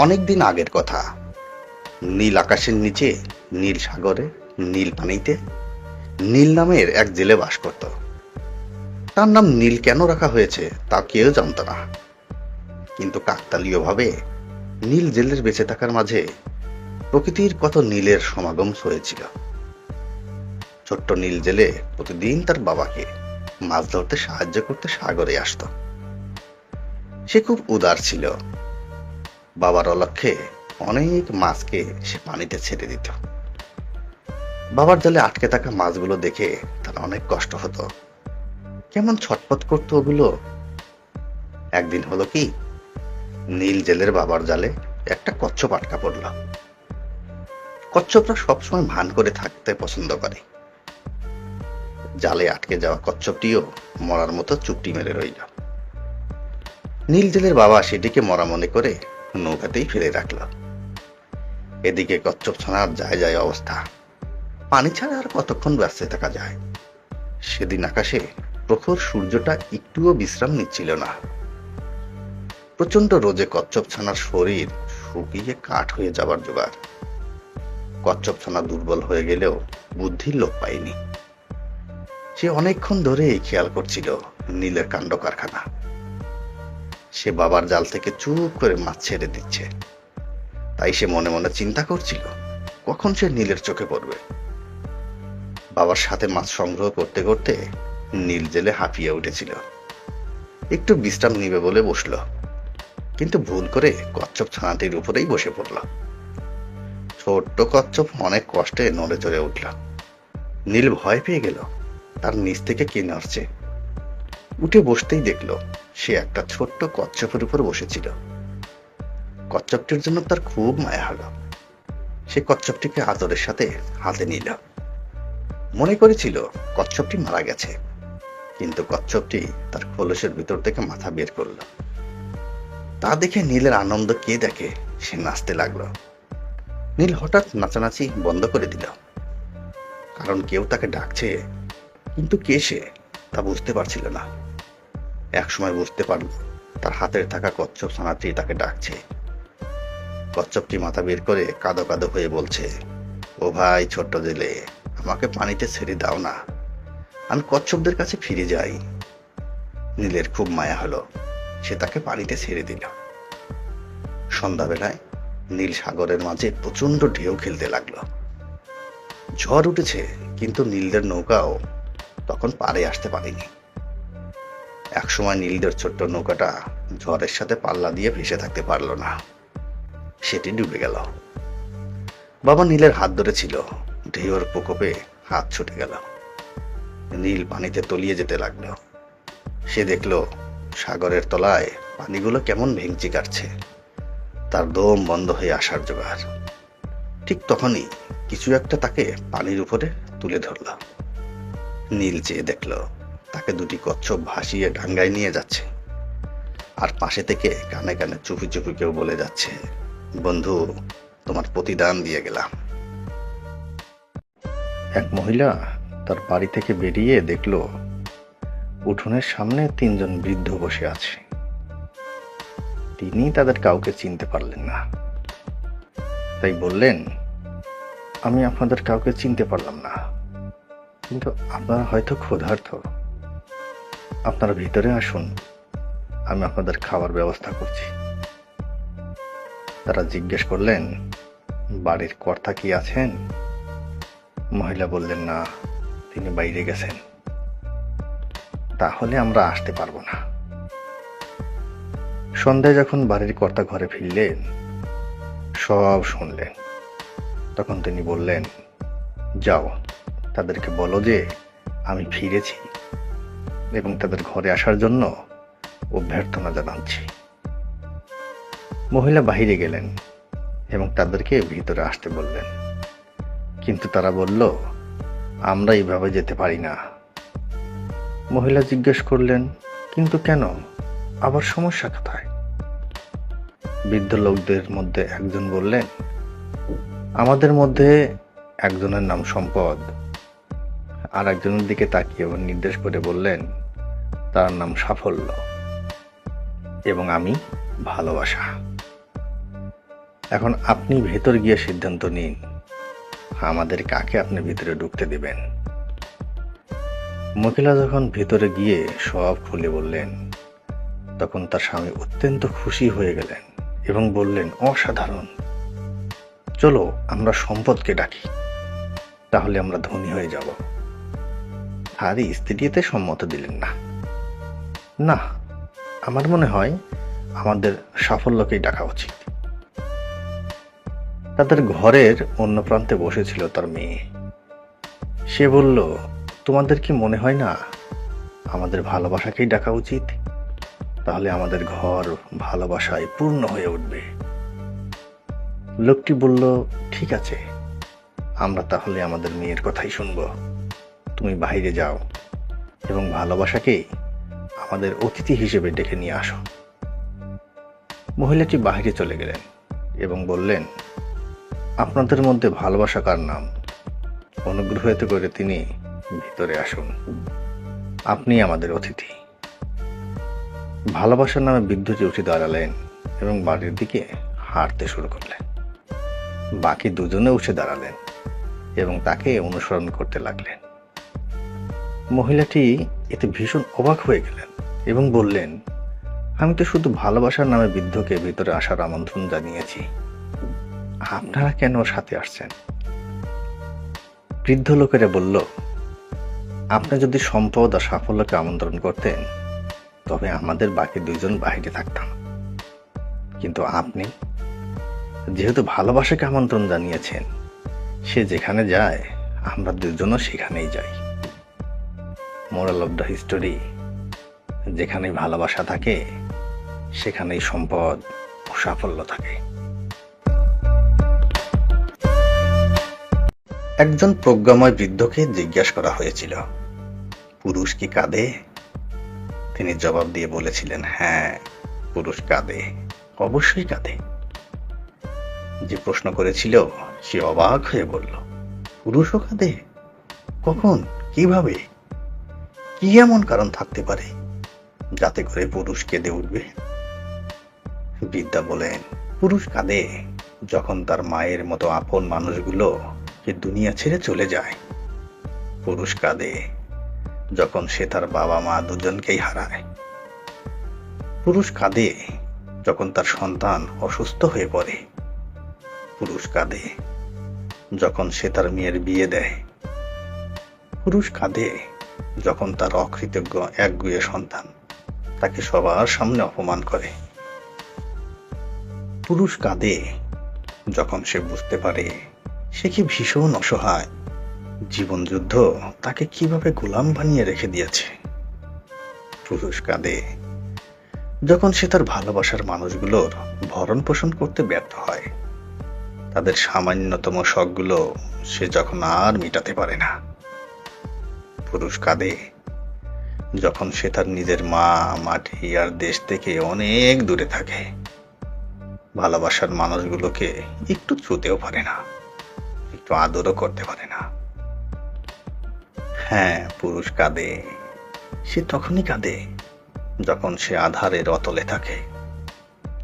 অনেকদিন আগের কথা। নীল আকাশের নিচে, নীল সাগরে, নীল পানিতে নীল নামের এক জেলে বাস করত। তার নাম নীল কেন রাখা হয়েছে তা কেউ জানত না, কিন্তু কাকতালীয়ভাবে নীল জেলের বেঁচে থাকার মাঝে প্রকৃতির কত নীলের সমাগম হয়েছিল। ছোট্ট নীল জেলে প্রতিদিন তার বাবাকে মাছ ধরতে সাহায্য করতে সাগরে আসত। সে খুব উদার ছিল। বাবার অলক্ষ্যে অনেক মাছকে সে পানিতে ছেড়ে দিত। বাবার জালে আটকে থাকা মাছগুলো দেখে তার অনেক কষ্ট হতো। কেমন ছটফট করতো ওগুলো। একদিন হলো কি, নীল জেলের বাবার জালে একটা কচ্ছপ আটকা পড়ল। কচ্ছপরা সবসময় ভান করে থাকতে পছন্দ করে। জালে আটকে যাওয়া কচ্ছপটিও মরার মতো চুপটি মেরে রইল। নীল জেলের বাবা সেটিকে মরা মনে করে নৌকাতেই ফেলে রাখল। এদিকে কচ্ছপ ছানার যায় যায় অবস্থা। পানি ছাড়া আর কতক্ষণ ব্যস্ত থাকা যায়। সেদিন আকাশে প্রখর সূর্যটা একটুও বিশ্রাম নিচ্ছিল না। প্রচন্ড রোদে কচ্ছপ ছানার শরীর শুকিয়ে কাঠ হয়ে যাবার জোগাড়। কচ্ছপ ছানা দুর্বল হয়ে গেলেও বুদ্ধির লোপ পায়নি। সে অনেকক্ষণ ধরে খেয়াল করছিল নীলের কাণ্ড কারখানা। সে বাবার জাল থেকে চুপ করে মাছ ছেড়ে দিচ্ছে, তাই সে মনে মনে চিন্তা করছিল কখন সে নীলের চোখে পড়বে। বাবার সাথে মাছ সংগ্রহ করতে করতে নীল জেলে হাঁপিয়ে উঠেছিল। একটু বিশ্রাম নিবে বলে বসলো, কিন্তু ভুল করে কচ্ছপ ছানাটির উপরেই বসে পড়ল। ছোট্ট কচ্ছপ অনেক কষ্টে নড়ে চড়ে উঠল। নীল ভয় পেয়ে গেল তার নিচ থেকে কে নড়ছে। উঠে বসতেই দেখলো সে একটা ছোট্ট কচ্ছপের উপর বসেছিল। কচ্ছপটির জন্য তার খুব মায়া হলো। সে কচ্ছপটিকে আদরের সাথে হাতে নিল। মনে করেছিল কচ্ছপটি মারা গেছে, কিন্তু কচ্ছপটি তার খোলসের ভিতর থেকে মাথা বের করল। তা দেখে নীলের আনন্দ কে দেখে, সে নাচতে লাগলো। নীল হঠাৎ নাচানাচি বন্ধ করে দিল, কারণ কেউ তাকে ডাকছে, কিন্তু কে সে তা বুঝতে পারছিল না। একসময় বুঝতে পারল তার হাতের থাকা কচ্ছপ ছানাটি তাকে ডাকছে। কচ্ছপটি মাথা বের করে কাঁদো কাঁদো হয়ে বলছে, ও ভাই ছোট্ট জেলে, আমাকে পানিতে ছেড়ে দাও না, আমি কচ্ছপদের কাছে ফিরে যাই। নীলের খুব মায়া হলো, সে তাকে পানিতে ছেড়ে দিল। সন্ধ্যাবেলায় নীল সাগরের মাঝে প্রচন্ড ঢেউ খেলতে লাগলো। ঝড় উঠেছে, কিন্তু নীলদের নৌকাও তখন পাড়ে আসতে পারেনি। একসময় নীলদের ছোট্ট নৌকাটা ঝড়ের সাথে পাল্লা দিয়ে ভেসে থাকতে পারলো না, সেটি ডুবে গেল। বাবা নীলের হাত ধরেছিল, ঢেউর প্রকোপে হাত ছুটে গেল। নীল পানিতে তলিয়ে যেতে লাগলো। সে দেখলো সাগরের তলায় পানিগুলো কেমন ভেঙচি কাটছে, তার দম বন্ধ হয়ে আসার জোগাড়। ঠিক তখনই কিছু একটা তাকে পানির উপরে তুলে ধরল। নীল চেয়ে দেখলো তাকে দুটি কচ্ছপ ভাসিয়ে ডাঙ্গায় নিয়ে যাচ্ছে, আর পাশে থেকে কানে কানে চুপি চুপি কেউ বলে যাচ্ছে, বন্ধু, তোমার প্রতিদান দিয়ে গেলাম। এক মহিলা তার বাড়ি থেকে বেরিয়ে দেখলো উঠোনের সামনে তিনজন বৃদ্ধ বসে আছে। তিনি তাদের কাউকে চিনতে পারলেন না, তাই বললেন, আমি আপনাদের কাউকে চিনতে পারলাম না, কিন্তু আপনারা হয়তো ক্ষুধার্ত। আপনারা ভিতরে আসুন, আমি আপনাদের খাবার ব্যবস্থা করছি। তারা জিজ্ঞেস করলেন, বাড়ির কর্তা কি আছেন? মহিলা বললেন, না, তিনি বাইরে গেছেন। তাহলে আমরা আসতে পারবো না। সন্ধ্যায় যখন বাড়ির কর্তা ঘরে ফিরলেন, সব শুনলেন। তখন তিনি বললেন, যাও, তাদেরকে বলো যে আমি ফিরেছি এবং তাদের ঘরে আসার জন্য অভ্যর্থনা জানাচ্ছি। মহিলা বাহিরে গেলেন এবং তাদেরকে ভিতরে আসতে বললেন, কিন্তু তারা বলল, আমরা এইভাবে যেতে পারি না। মহিলা জিজ্ঞেস করলেন, কিন্তু কেন? আবার সমস্যা কোথায়? বৃদ্ধ লোকদের মধ্যে একজন বললেন, আমাদের মধ্যে একজনের নাম সম্পদ, আর একজনের দিকে তাকিয়ে নির্দেশ করে বললেন, তার নাম সাফল্য, এবং আমি ভালোবাসা। এখন আপনি ভেতর গিয়ে সিদ্ধান্ত নিন আমাদের কাকে আপনি ভিতরে ঢুকতে দেবেন। মহিলা যখন ভিতরে গিয়ে সব খুলে বললেন, তখন তার স্বামী অত্যন্ত খুশি হয়ে গেলেন এবং বললেন, অসাধারণ, চলো আমরা সম্পদকে ডাকি, তাহলে আমরা ধনী হয়ে যাব। আর স্ত্রী এতে সম্মত দিলেন না। না, আমার মনে হয় আমাদের সাফল্যকেই ডাকা উচিত। তাদের ঘরের অন্য প্রান্তে বসেছিল তার মেয়ে। সে বলল, তোমাদের কি মনে হয় না আমাদের ভালোবাসাকেই ডাকা উচিত? তাহলে আমাদের ঘর ভালোবাসায় পূর্ণ হয়ে উঠবে। লোকটি বলল, ঠিক আছে, আমরা তাহলে আমাদের মেয়ের কথাই শুনব। তুমি বাইরে যাও এবং ভালোবাসাকে আমাদের অতিথি হিসেবে ডেকে নিয়ে আসো। মহিলাটি বাইরে চলে গেলেন এবং বললেন, আপনাদের মধ্যে ভালোবাসা কার নাম? অনুগ্রহিত করে তিনি ভিতরে আসুন, আপনি আমাদের অতিথি। ভালোবাসার নামে বৃদ্ধটি উঠে দাঁড়ালেন এবং বাড়ির দিকে হাঁটতে শুরু করলেন। বাকি দুজনে উঠে দাঁড়ালেন এবং তাকে অনুসরণ করতে লাগলেন। মহিলাটি এতে ভীষণ অবাক হয়ে গেলেন এবং বললেন, আমি তো শুধু ভালোবাসার নামে বৃদ্ধকে ভিতরে আসার আমন্ত্রণ জানিয়েছি, আপনারা কেন সাথে আসছেন? বৃদ্ধ লোকেরা বলল, আপনি যদি সম্পদ আর সাফল্যকে আমন্ত্রণ করতেন তবে আমাদের বাকি দুইজন বাইরে থাকতাম, কিন্তু আপনি যেহেতু ভালোবাসাকে আমন্ত্রণ জানিয়েছেন, সে যেখানে যায় আমরা দুজনও সেখানেই যাই। মোরাল অফ দ্য হিস্টোরি, যেখানেই ভালোবাসা থাকে সেখানেই সম্পদ ও সাফল্য থাকে। একজন প্রজ্ঞাময় বৃদ্ধকে জিজ্ঞাসা করা হয়েছিল, পুরুষ কি কাঁদে? তিনি জবাব দিয়ে বলেছিলেন, হ্যাঁ, পুরুষ কাঁদে, অবশ্যই কাঁদে। যে প্রশ্ন করেছিল সে অবাক হয়ে বলল, পুরুষও কাঁদে? কখন, কিভাবে, কি এমন কারণ থাকতে পারে যাতে করে পুরুষ কেঁদে উঠবে? বৃদ্ধা বলেন, পুরুষ কাঁদে যখন তার মায়ের মতো আপন মানুষগুলো যে দুনিয়া ছেড়ে চলে যায়। পুরুষ কাঁদে যখন সে তার বাবা মা দুজনকেই হারায়। পুরুষ কাঁদে যখন তার সন্তান অসুস্থ হয়ে পড়ে। পুরুষ কাঁদে যখন সে তার মেয়ের বিয়ে দেয়। পুরুষ কাঁদে যখন তার অকৃতজ্ঞ একগুঁয়ে সন্তান তাকে সবার সামনে অপমান করে। পুরুষ কাঁদে যখন সে বুঝতে পারে সে কি ভীষণ অসহায়, জীবন যুদ্ধ তাকে কিভাবে গোলাম বানিয়ে রেখে দিয়েছে। পুরুষ কাঁদে যখন সে তার ভালোবাসার মানুষগুলোর ভরণ পোষণ করতে ব্যর্থ হয়, তাদের সামান্যতম শখগুলো সে যখন আর মেটাতে পারে না। পুরুষ কাঁদে যখন সে তার নিজের মা, মাটি আর দেশ থেকে অনেক দূরে থাকে, ভালোবাসার মানুষগুলোকে একটু ছুঁতেও পারে না, একটু আদরও করতে পারে না। হ্যাঁ, পুরুষ কাঁদে, সে তখনই কাঁদে যখন সে আঁধারের অতলে থাকে,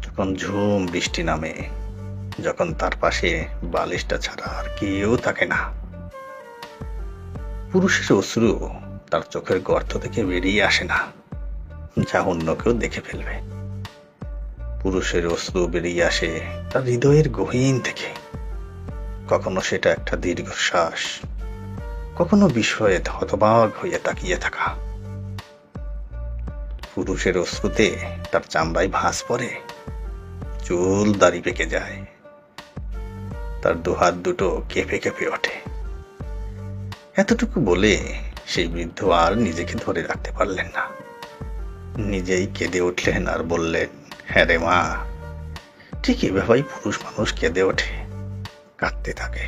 যখন ঝুম বৃষ্টি নামে, যখন তার পাশে বালিশটা ছাড়া আর কেউ থাকে না। পুরুষের অশ্রু তার চোখের গর্ত থেকে বেরিয়ে আসে না, যা অন্য কেউ দেখে ফেলবে। পুরুষের অশ্রু বেরিয়ে আসে তার হৃদয়ের গহীন থেকে। কখনো সেটা একটা দীর্ঘশ্বাস, কখনো বিস্ময়ে হতবাক হয়ে তাকিয়ে থাকা। পুরুষের অশ্রুতে তার চামড়ায় ভাঁজ পড়ে, চুল দাড়ি পেকে যায়, তার দুহাত দুটো কেঁপে কেঁপে ওঠে। এতটুকু বলে সেই বৃদ্ধ আর নিজেকে ধরে রাখতে পারলেন না, নিজেই কেঁদে উঠলেন আর বললেন, হ্যাঁ রে মা, ঠিক এভাবেই পুরুষ মানুষ কেঁদে ওঠে, কাঁদতে থাকে।